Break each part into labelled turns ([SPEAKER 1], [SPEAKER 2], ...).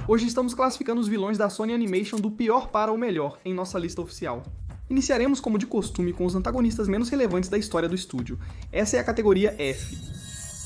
[SPEAKER 1] Hoje estamos classificando os vilões da Sony Animation do pior para o melhor em nossa lista oficial. Iniciaremos, como de costume, com os antagonistas menos relevantes da história do estúdio. Essa é a categoria F.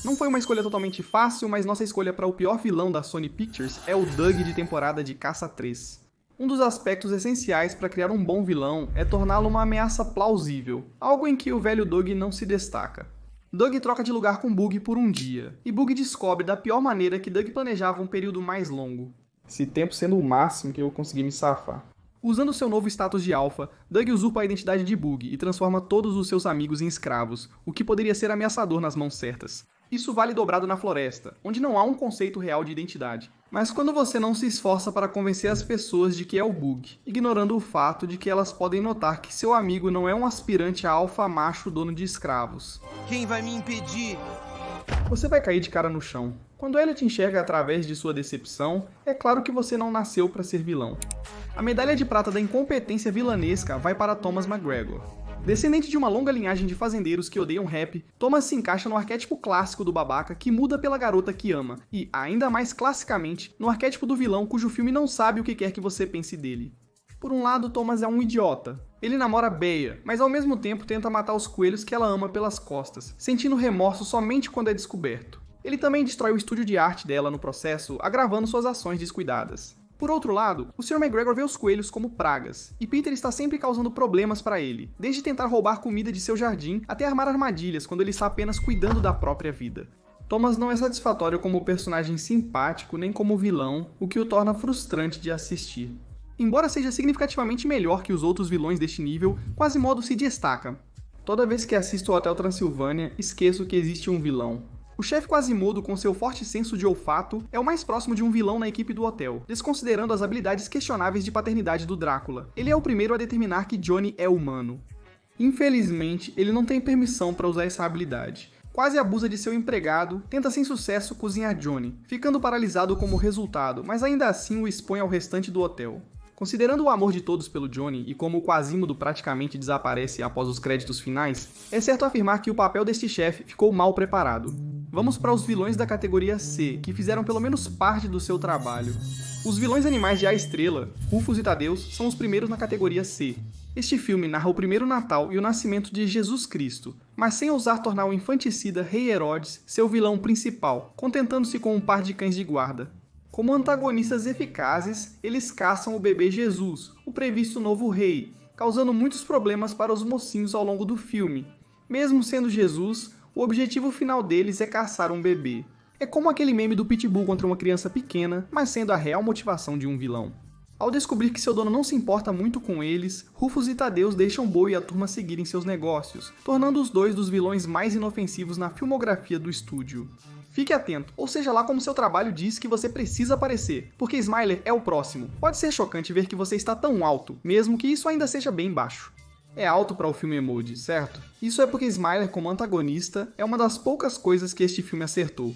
[SPEAKER 1] Não foi uma escolha totalmente fácil, mas nossa escolha para o pior vilão da Sony Pictures é o Doug de temporada de Caça 3. Um dos aspectos essenciais para criar um bom vilão é torná-lo uma ameaça plausível, algo em que o velho Doug não se destaca. Doug troca de lugar com Bug por um dia, e Bug descobre da pior maneira que Doug planejava um período mais longo. Esse tempo sendo o máximo que eu consegui me safar. Usando seu novo status de alfa, Doug usurpa a identidade de Bug e transforma todos os seus amigos em escravos, o que poderia ser ameaçador nas mãos certas. Isso vale dobrado na floresta, onde não há um conceito real de identidade. Mas quando você não se esforça para convencer as pessoas de que é o Bug, ignorando o fato de que elas podem notar que seu amigo não é um aspirante a alfa macho dono de escravos.
[SPEAKER 2] Quem vai me impedir?
[SPEAKER 1] Você vai cair de cara no chão. Quando ela te enxerga através de sua decepção, é claro que você não nasceu para ser vilão. A medalha de prata da incompetência vilanesca vai para Thomas McGregor. Descendente de uma longa linhagem de fazendeiros que odeiam rap, Thomas se encaixa no arquétipo clássico do babaca que muda pela garota que ama, e, ainda mais classicamente, no arquétipo do vilão cujo filme não sabe o que quer que você pense dele. Por um lado, Thomas é um idiota. Ele namora Bea, mas ao mesmo tempo tenta matar os coelhos que ela ama pelas costas, sentindo remorso somente quando é descoberto. Ele também destrói o estúdio de arte dela no processo, agravando suas ações descuidadas. Por outro lado, o Sr. McGregor vê os coelhos como pragas, e Peter está sempre causando problemas para ele, desde tentar roubar comida de seu jardim até armar armadilhas quando ele está apenas cuidando da própria vida. Thomas não é satisfatório como personagem simpático nem como vilão, o que o torna frustrante de assistir. Embora seja significativamente melhor que os outros vilões deste nível, Quasimodo se destaca. Toda vez que assisto o Hotel Transilvânia, esqueço que existe um vilão. O chefe Quasimodo, com seu forte senso de olfato, é o mais próximo de um vilão na equipe do hotel, desconsiderando as habilidades questionáveis de paternidade do Drácula. Ele é o primeiro a determinar que Johnny é humano. Infelizmente, ele não tem permissão para usar essa habilidade. Quase abusa de seu empregado, tenta sem sucesso cozinhar Johnny, ficando paralisado como resultado, mas ainda assim o expõe ao restante do hotel. Considerando o amor de todos pelo Johnny e como o Quasimodo praticamente desaparece após os créditos finais, é certo afirmar que o papel deste chefe ficou mal preparado. Vamos para os vilões da categoria C, que fizeram pelo menos parte do seu trabalho. Os vilões animais de A Estrela, Rufus e Tadeus, são os primeiros na categoria C. Este filme narra o primeiro Natal e o nascimento de Jesus Cristo, mas sem ousar tornar o infanticida Rei Herodes seu vilão principal, contentando-se com um par de cães de guarda. Como antagonistas eficazes, eles caçam o bebê Jesus, o previsto novo rei, causando muitos problemas para os mocinhos ao longo do filme. Mesmo sendo Jesus, o objetivo final deles é caçar um bebê. É como aquele meme do Pitbull contra uma criança pequena, mas sendo a real motivação de um vilão. Ao descobrir que seu dono não se importa muito com eles, Rufus e Tadeus deixam Bo e a turma seguirem seus negócios, tornando os dois dos vilões mais inofensivos na filmografia do estúdio. Fique atento, ou seja lá como seu trabalho diz que você precisa aparecer, porque Smiler é o próximo. Pode ser chocante ver que você está tão alto, mesmo que isso ainda seja bem baixo. É alto para o filme Emoji, certo? Isso é porque Smiler como antagonista é uma das poucas coisas que este filme acertou.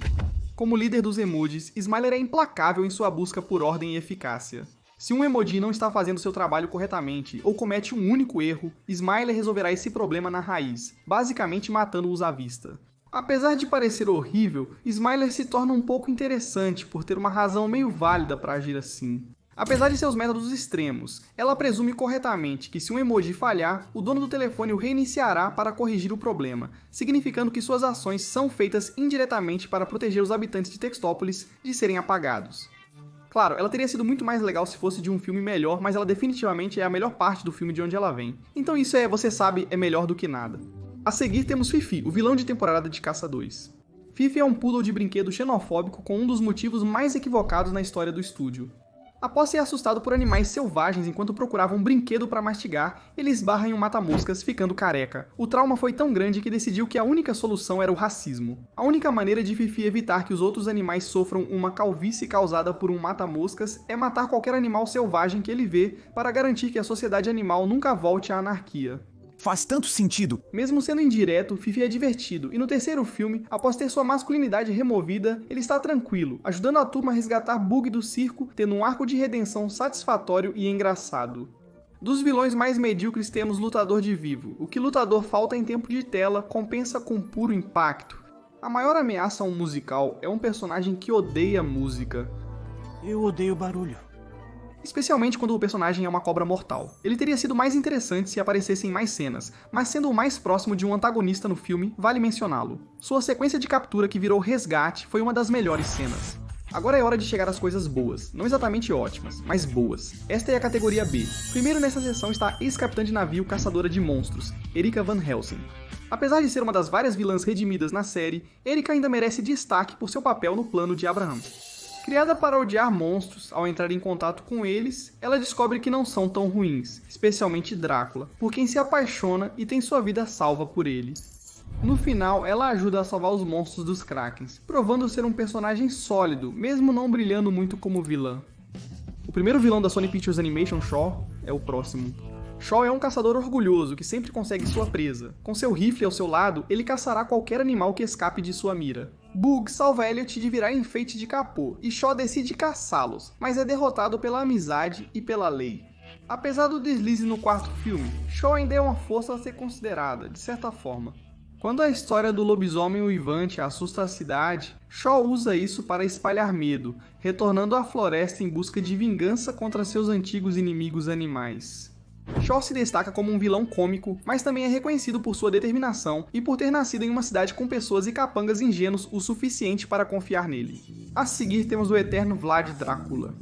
[SPEAKER 1] Como líder dos emojis, Smiler é implacável em sua busca por ordem e eficácia. Se um emoji não está fazendo seu trabalho corretamente ou comete um único erro, Smiler resolverá esse problema na raiz, basicamente matando-os à vista. Apesar de parecer horrível, Smiler se torna um pouco interessante por ter uma razão meio válida para agir assim. Apesar de seus métodos extremos, ela presume corretamente que se um emoji falhar, o dono do telefone o reiniciará para corrigir o problema, significando que suas ações são feitas indiretamente para proteger os habitantes de Textópolis de serem apagados. Claro, ela teria sido muito mais legal se fosse de um filme melhor, mas ela definitivamente é a melhor parte do filme de onde ela vem. Então isso você sabe, é melhor do que nada. A seguir temos Fifi, o vilão de temporada de Caça 2. Fifi é um poodle de brinquedo xenofóbico com um dos motivos mais equivocados na história do estúdio. Após ser assustado por animais selvagens enquanto procurava um brinquedo para mastigar, ele esbarra em um mata-moscas, ficando careca. O trauma foi tão grande que decidiu que a única solução era o racismo. A única maneira de Fifi evitar que os outros animais sofram uma calvície causada por um mata-moscas é matar qualquer animal selvagem que ele vê para garantir que a sociedade animal nunca volte à anarquia.
[SPEAKER 2] Faz tanto sentido.
[SPEAKER 1] Mesmo sendo indireto, Fifi é divertido, e no terceiro filme, após ter sua masculinidade removida, ele está tranquilo, ajudando a turma a resgatar Bug do circo, tendo um arco de redenção satisfatório e engraçado. Dos vilões mais medíocres temos Lutador de Vivo. O que Lutador falta em tempo de tela compensa com puro impacto. A maior ameaça a um musical é um personagem que odeia música.
[SPEAKER 2] Eu odeio barulho.
[SPEAKER 1] Especialmente quando o personagem é uma cobra mortal. Ele teria sido mais interessante se aparecesse em mais cenas, mas sendo o mais próximo de um antagonista no filme, vale mencioná-lo. Sua sequência de captura que virou resgate foi uma das melhores cenas. Agora é hora de chegar às coisas boas, não exatamente ótimas, mas boas. Esta é a categoria B. Primeiro nessa seção está a ex-capitã de navio caçadora de monstros, Erika Van Helsing. Apesar de ser uma das várias vilãs redimidas na série, Erika ainda merece destaque por seu papel no plano de Abraham. Criada para odiar monstros, ao entrar em contato com eles, ela descobre que não são tão ruins, especialmente Drácula, por quem se apaixona e tem sua vida salva por ele. No final, ela ajuda a salvar os monstros dos Krakens, provando ser um personagem sólido, mesmo não brilhando muito como vilã. O primeiro vilão da Sony Pictures Animation, Shaw, é o próximo. Shaw é um caçador orgulhoso que sempre consegue sua presa. Com seu rifle ao seu lado, ele caçará qualquer animal que escape de sua mira. Bug salva Elliot de virar enfeite de capô, e Shaw decide caçá-los, mas é derrotado pela amizade e pela lei. Apesar do deslize no quarto filme, Shaw ainda é uma força a ser considerada, de certa forma. Quando a história do lobisomem uivante assusta a cidade, Shaw usa isso para espalhar medo, retornando à floresta em busca de vingança contra seus antigos inimigos animais. Shaw se destaca como um vilão cômico, mas também é reconhecido por sua determinação e por ter nascido em uma cidade com pessoas e capangas ingênuos o suficiente para confiar nele. A seguir temos o eterno Vlad Drácula.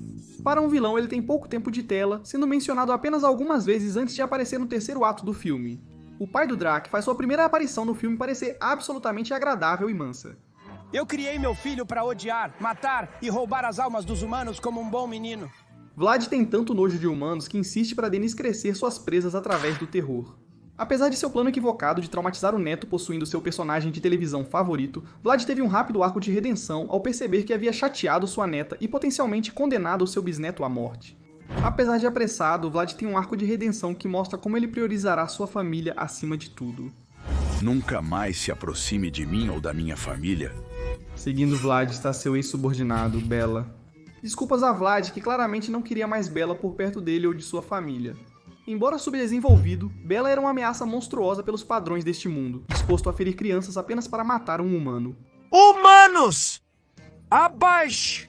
[SPEAKER 1] Para um vilão ele tem pouco tempo de tela, sendo mencionado apenas algumas vezes antes de aparecer no terceiro ato do filme. O pai do Drak faz sua primeira aparição no filme parecer absolutamente agradável e mansa.
[SPEAKER 3] Eu criei meu filho para odiar, matar e roubar as almas dos humanos como um bom menino.
[SPEAKER 1] Vlad tem tanto nojo de humanos que insiste para Dennis crescer suas presas através do terror. Apesar de seu plano equivocado de traumatizar o neto possuindo seu personagem de televisão favorito, Vlad teve um rápido arco de redenção ao perceber que havia chateado sua neta e potencialmente condenado o seu bisneto à morte. Apesar de apressado, Vlad tem um arco de redenção que mostra como ele priorizará sua família acima de tudo.
[SPEAKER 4] Nunca mais se aproxime de mim ou da minha família.
[SPEAKER 1] Seguindo Vlad está seu ex-subordinado, Bella. Desculpas a Vlad, que claramente não queria mais Bella por perto dele ou de sua família. Embora subdesenvolvido, Bella era uma ameaça monstruosa pelos padrões deste mundo, disposto a ferir crianças apenas para matar um humano.
[SPEAKER 3] Humanos! Abaixo!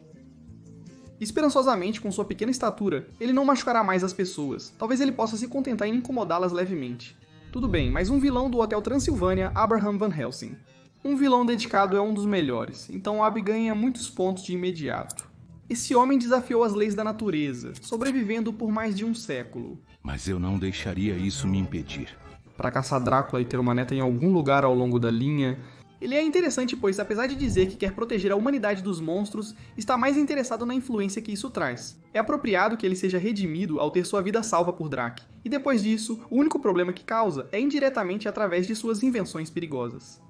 [SPEAKER 1] Esperançosamente, com sua pequena estatura, ele não machucará mais as pessoas. Talvez ele possa se contentar em incomodá-las levemente. Tudo bem, mas um vilão do Hotel Transilvânia, Abraham Van Helsing. Um vilão dedicado é um dos melhores, então Ab ganha muitos pontos de imediato. Esse homem desafiou as leis da natureza, sobrevivendo por mais de um século.
[SPEAKER 4] Mas eu não deixaria isso me impedir.
[SPEAKER 1] Para caçar Drácula e ter uma neta em algum lugar ao longo da linha, ele é interessante pois, apesar de dizer que quer proteger a humanidade dos monstros, está mais interessado na influência que isso traz. É apropriado que ele seja redimido ao ter sua vida salva por Drak, e depois disso, o único problema que causa é indiretamente através de suas invenções perigosas.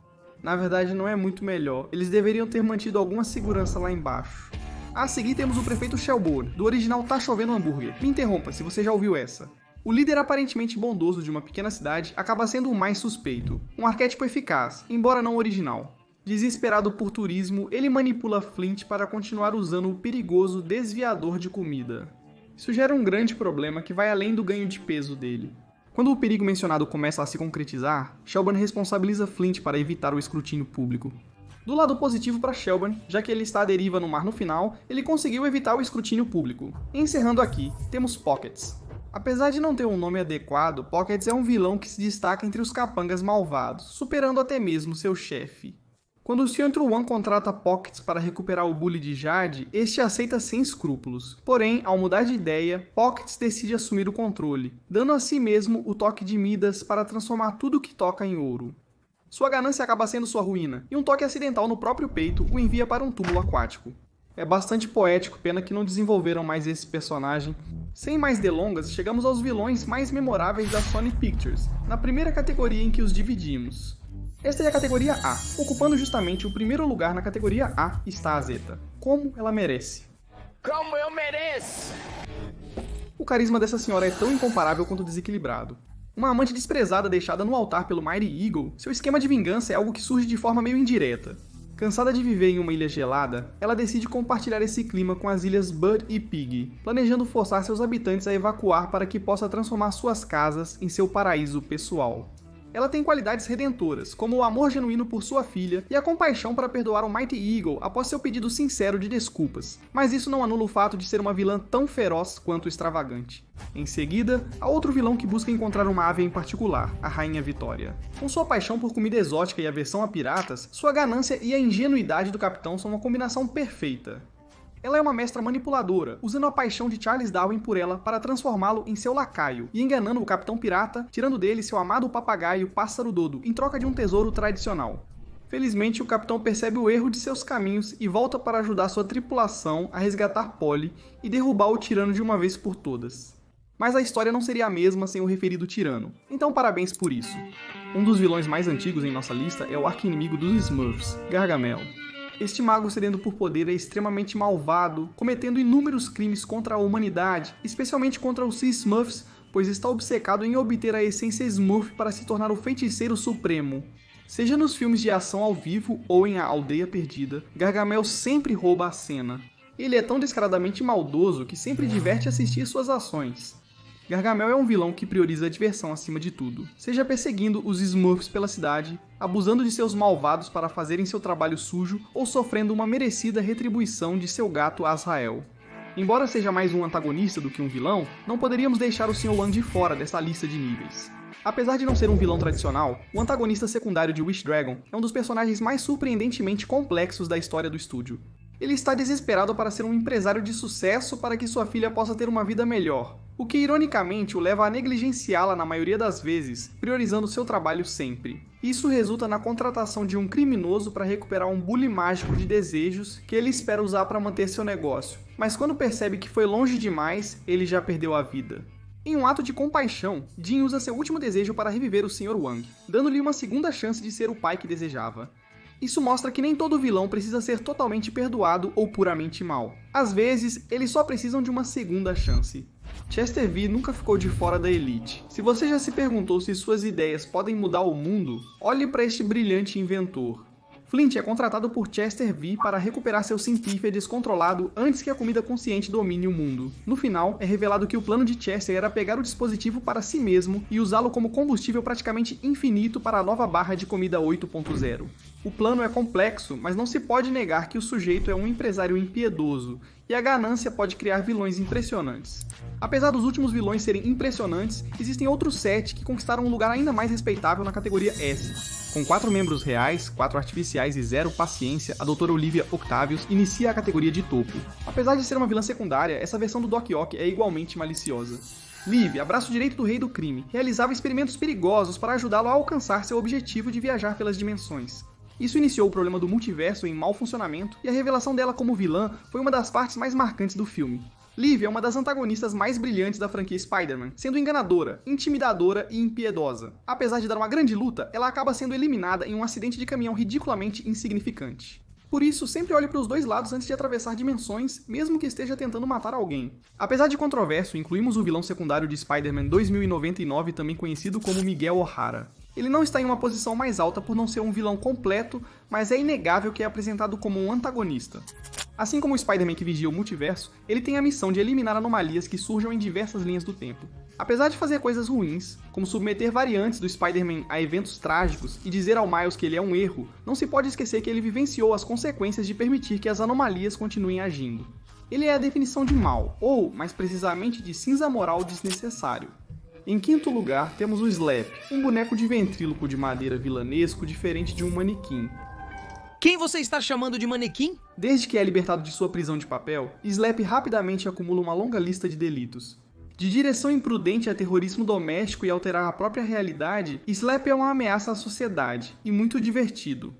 [SPEAKER 1] Na verdade, não é muito melhor, eles deveriam ter mantido alguma segurança lá embaixo. A seguir temos o prefeito Shelbourne, do original Tá Chovendo Hambúrguer. Me interrompa se você já ouviu essa. O líder aparentemente bondoso de uma pequena cidade acaba sendo o mais suspeito. Um arquétipo eficaz, embora não original. Desesperado por turismo, ele manipula Flint para continuar usando o perigoso desviador de comida. Isso gera um grande problema que vai além do ganho de peso dele. Quando o perigo mencionado começa a se concretizar, Shelbourne responsabiliza Flint para evitar o escrutínio público. Do lado positivo para Shelbourne, já que ele está à deriva no mar no final, ele conseguiu evitar o escrutínio público. Encerrando aqui, temos Pockets. Apesar de não ter um nome adequado, Pockets é um vilão que se destaca entre os capangas malvados, superando até mesmo seu chefe. Quando o Sr. Truan contrata Pockets para recuperar o bully de Jade, este aceita sem escrúpulos. Porém, ao mudar de ideia, Pockets decide assumir o controle, dando a si mesmo o toque de Midas para transformar tudo que toca em ouro. Sua ganância acaba sendo sua ruína, e um toque acidental no próprio peito o envia para um túmulo aquático. É bastante poético, pena que não desenvolveram mais esse personagem. Sem mais delongas, chegamos aos vilões mais memoráveis da Sony Pictures, na primeira categoria em que os dividimos. Esta é a categoria A, ocupando justamente o primeiro lugar na categoria A está a Zeta. Como ela merece.
[SPEAKER 3] Como eu mereço!
[SPEAKER 1] O carisma dessa senhora é tão incomparável quanto desequilibrado. Uma amante desprezada deixada no altar pelo Mighty Eagle, seu esquema de vingança é algo que surge de forma meio indireta. Cansada de viver em uma ilha gelada, ela decide compartilhar esse clima com as ilhas Bud e Pig, planejando forçar seus habitantes a evacuar para que possa transformar suas casas em seu paraíso pessoal. ela tem qualidades redentoras, como o amor genuíno por sua filha e a compaixão para perdoar o Mighty Eagle após seu pedido sincero de desculpas, mas isso não anula o fato de ser uma vilã tão feroz quanto extravagante. Em seguida, há outro vilão que busca encontrar uma ave em particular, a Rainha Vitória. Com sua paixão por comida exótica e aversão a piratas, sua ganância e a ingenuidade do capitão são uma combinação perfeita. Ela é uma mestra manipuladora, usando a paixão de Charles Darwin por ela para transformá-lo em seu lacaio e enganando o capitão pirata, tirando dele seu amado papagaio Pássaro Dodo em troca de um tesouro tradicional. Felizmente, o capitão percebe o erro de seus caminhos e volta para ajudar sua tripulação a resgatar Polly e derrubar o tirano de uma vez por todas. Mas a história não seria a mesma sem o referido tirano, então parabéns por isso. Um dos vilões mais antigos em nossa lista é o arqui-inimigo dos Smurfs, Gargamel. Este mago sedento por poder é extremamente malvado, cometendo inúmeros crimes contra a humanidade, especialmente contra os Sea Smurfs, pois está obcecado em obter a essência Smurf para se tornar o feiticeiro supremo. Seja nos filmes de ação ao vivo ou em A Aldeia Perdida, Gargamel sempre rouba a cena. Ele é tão descaradamente maldoso que sempre diverte assistir suas ações. Gargamel é um vilão que prioriza a diversão acima de tudo, seja perseguindo os Smurfs pela cidade, abusando de seus malvados para fazerem seu trabalho sujo ou sofrendo uma merecida retribuição de seu gato Azrael. Embora seja mais um antagonista do que um vilão, não poderíamos deixar o Sr. Wang de fora dessa lista de níveis. Apesar de não ser um vilão tradicional, o antagonista secundário de Wish Dragon é um dos personagens mais surpreendentemente complexos da história do estúdio. Ele está desesperado para ser um empresário de sucesso para que sua filha possa ter uma vida melhor, o que ironicamente o leva a negligenciá-la na maioria das vezes, priorizando seu trabalho sempre. Isso resulta na contratação de um criminoso para recuperar um bule mágico de desejos que ele espera usar para manter seu negócio, mas quando percebe que foi longe demais, ele já perdeu a vida. Em um ato de compaixão, Jin usa seu último desejo para reviver o Sr. Wang, dando-lhe uma segunda chance de ser o pai que desejava. Isso mostra que nem todo vilão precisa ser totalmente perdoado ou puramente mal. Às vezes, eles só precisam de uma segunda chance. Chester V nunca ficou de fora da elite. Se você já se perguntou se suas ideias podem mudar o mundo, olhe para este brilhante inventor. Flint é contratado por Chester V para recuperar seu Synthifia descontrolado antes que a comida consciente domine o mundo. No final, é revelado que o plano de Chester era pegar o dispositivo para si mesmo e usá-lo como combustível praticamente infinito para a nova barra de comida 8.0. O plano é complexo, mas não se pode negar que o sujeito é um empresário impiedoso, e a ganância pode criar vilões impressionantes. Apesar dos últimos vilões serem impressionantes, existem outros 7 que conquistaram um lugar ainda mais respeitável na categoria S. Com 4 membros reais, 4 artificiais e 0 paciência, a Dra. Olivia Octavius inicia a categoria de topo. Apesar de ser uma vilã secundária, essa versão do Doc Ock é igualmente maliciosa. Liv, abraço direito do rei do crime, realizava experimentos perigosos para ajudá-lo a alcançar seu objetivo de viajar pelas dimensões. Isso iniciou o problema do multiverso em mau funcionamento, e a revelação dela como vilã foi uma das partes mais marcantes do filme. Liv é uma das antagonistas mais brilhantes da franquia Spider-Man, sendo enganadora, intimidadora e impiedosa. Apesar de dar uma grande luta, ela acaba sendo eliminada em um acidente de caminhão ridiculamente insignificante. Por isso, sempre olhe para os dois lados antes de atravessar dimensões, mesmo que esteja tentando matar alguém. Apesar de controverso, incluímos o vilão secundário de Spider-Man 2099, também conhecido como Miguel O'Hara. Ele não está em uma posição mais alta por não ser um vilão completo, mas é inegável que é apresentado como um antagonista. Assim como o Spider-Man que vigia o multiverso, ele tem a missão de eliminar anomalias que surjam em diversas linhas do tempo. Apesar de fazer coisas ruins, como submeter variantes do Spider-Man a eventos trágicos e dizer ao Miles que ele é um erro, não se pode esquecer que ele vivenciou as consequências de permitir que as anomalias continuem agindo. Ele é a definição de mal, ou, mais precisamente, de cinza moral desnecessário. Em quinto lugar, temos o Slap, um boneco de ventríloco de madeira vilanesco diferente de um manequim.
[SPEAKER 2] Quem você está chamando de manequim?
[SPEAKER 1] Desde que é libertado de sua prisão de papel, Slap rapidamente acumula uma longa lista de delitos. De direção imprudente a terrorismo doméstico e alterar a própria realidade, Slap é uma ameaça à sociedade, e muito divertido.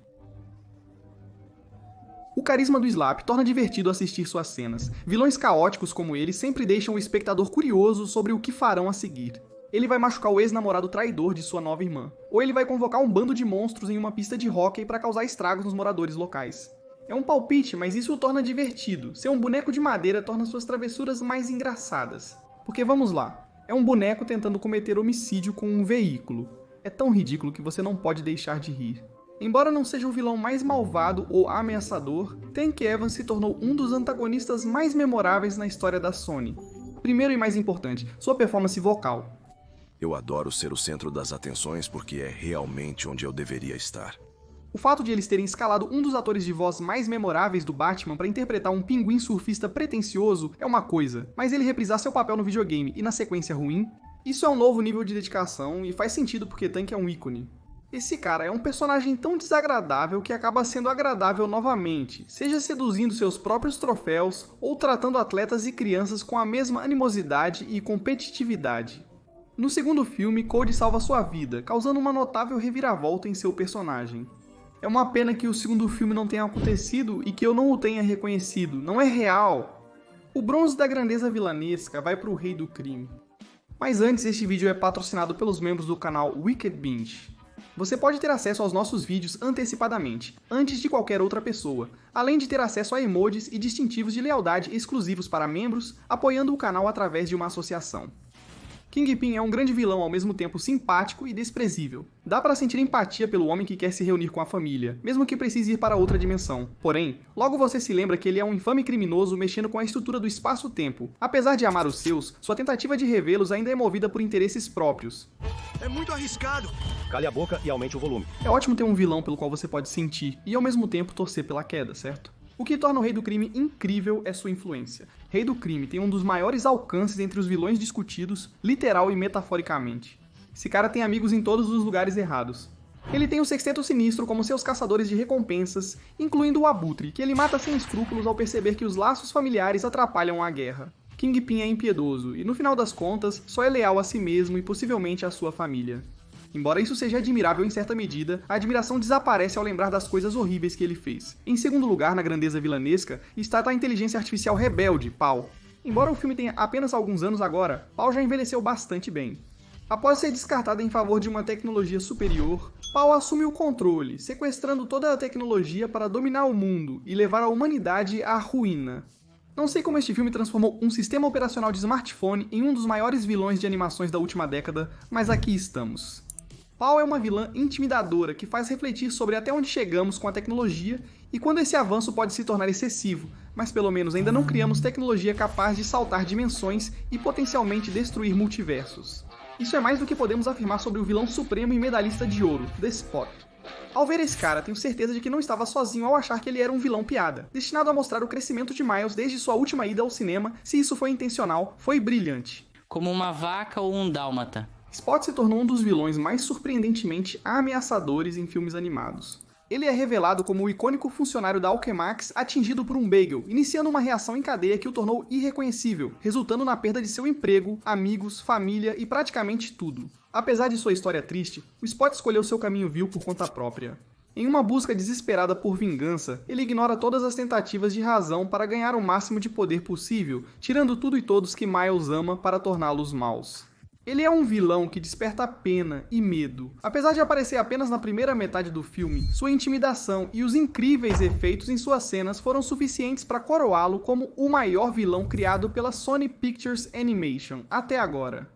[SPEAKER 1] O carisma do Slap torna divertido assistir suas cenas. Vilões caóticos como ele sempre deixam o espectador curioso sobre o que farão a seguir. Ele vai machucar o ex-namorado traidor de sua nova irmã, ou ele vai convocar um bando de monstros em uma pista de hóquei para causar estragos nos moradores locais. É um palpite, mas isso o torna divertido. Ser um boneco de madeira torna suas travessuras mais engraçadas. Porque vamos lá, é um boneco tentando cometer homicídio com um veículo. É tão ridículo que você não pode deixar de rir. Embora não seja o vilão mais malvado ou ameaçador, Tank Evans se tornou um dos antagonistas mais memoráveis na história da Sony. Primeiro e mais importante, sua performance vocal.
[SPEAKER 5] Eu adoro ser o centro das atenções porque é realmente onde eu deveria estar.
[SPEAKER 1] O fato de eles terem escalado um dos atores de voz mais memoráveis do Batman para interpretar um pinguim surfista pretensioso é uma coisa, mas ele reprisar seu papel no videogame e na sequência ruim, isso é um novo nível de dedicação e faz sentido porque Tank é um ícone. Esse cara é um personagem tão desagradável que acaba sendo agradável novamente, seja seduzindo seus próprios troféus ou tratando atletas e crianças com a mesma animosidade e competitividade. No segundo filme, Cody salva sua vida, causando uma notável reviravolta em seu personagem. É uma pena que o segundo filme não tenha acontecido e que eu não o tenha reconhecido, não é real. O bronze da grandeza vilanesca vai para o Rei do Crime. Mas antes, este vídeo é patrocinado pelos membros do canal Wicked Binge. Você pode ter acesso aos nossos vídeos antecipadamente, antes de qualquer outra pessoa, além de ter acesso a emojis e distintivos de lealdade exclusivos para membros, apoiando o canal através de uma associação. Kingpin é um grande vilão ao mesmo tempo simpático e desprezível. Dá para sentir empatia pelo homem que quer se reunir com a família, mesmo que precise ir para outra dimensão. Porém, logo você se lembra que ele é um infame criminoso mexendo com a estrutura do espaço-tempo. Apesar de amar os seus, sua tentativa de revê-los ainda é movida por interesses próprios.
[SPEAKER 6] É muito arriscado.
[SPEAKER 7] Cale a boca e aumente o volume.
[SPEAKER 1] É ótimo ter um vilão pelo qual você pode sentir e ao mesmo tempo torcer pela queda, certo? O que torna o Rei do Crime incrível é sua influência. Rei do Crime tem um dos maiores alcances entre os vilões discutidos, literal e metaforicamente. Esse cara tem amigos em todos os lugares errados. Ele tem o Sexteto Sinistro como seus caçadores de recompensas, incluindo o Abutre, que ele mata sem escrúpulos ao perceber que os laços familiares atrapalham a guerra. Kingpin é impiedoso e, no final das contas, só é leal a si mesmo e possivelmente à sua família. Embora isso seja admirável em certa medida, a admiração desaparece ao lembrar das coisas horríveis que ele fez. Em segundo lugar, na grandeza vilanesca, está a inteligência artificial rebelde, Paul. Embora o filme tenha apenas alguns anos agora, Paul já envelheceu bastante bem. Após ser descartada em favor de uma tecnologia superior, Paul assume o controle, sequestrando toda a tecnologia para dominar o mundo e levar a humanidade à ruína. Não sei como este filme transformou um sistema operacional de smartphone em um dos maiores vilões de animações da última década, mas aqui estamos. Paul é uma vilã intimidadora que faz refletir sobre até onde chegamos com a tecnologia e quando esse avanço pode se tornar excessivo, mas pelo menos ainda não criamos tecnologia capaz de saltar dimensões e potencialmente destruir multiversos. Isso é mais do que podemos afirmar sobre o vilão supremo e medalhista de ouro, The Spot. Ao ver esse cara, tenho certeza de que não estava sozinho ao achar que ele era um vilão piada, destinado a mostrar o crescimento de Miles desde sua última ida ao cinema. Se isso foi intencional, foi brilhante.
[SPEAKER 8] Como uma vaca ou um dálmata.
[SPEAKER 1] Spot se tornou um dos vilões mais surpreendentemente ameaçadores em filmes animados. Ele é revelado como o icônico funcionário da Alchemax atingido por um bagel, iniciando uma reação em cadeia que o tornou irreconhecível, resultando na perda de seu emprego, amigos, família e praticamente tudo. Apesar de sua história triste, o Spot escolheu seu caminho vil por conta própria. Em uma busca desesperada por vingança, ele ignora todas as tentativas de razão para ganhar o máximo de poder possível, tirando tudo e todos que Miles ama para torná-los maus. Ele é um vilão que desperta pena e medo. Apesar de aparecer apenas na primeira metade do filme, sua intimidação e os incríveis efeitos em suas cenas foram suficientes para coroá-lo como o maior vilão criado pela Sony Pictures Animation até agora.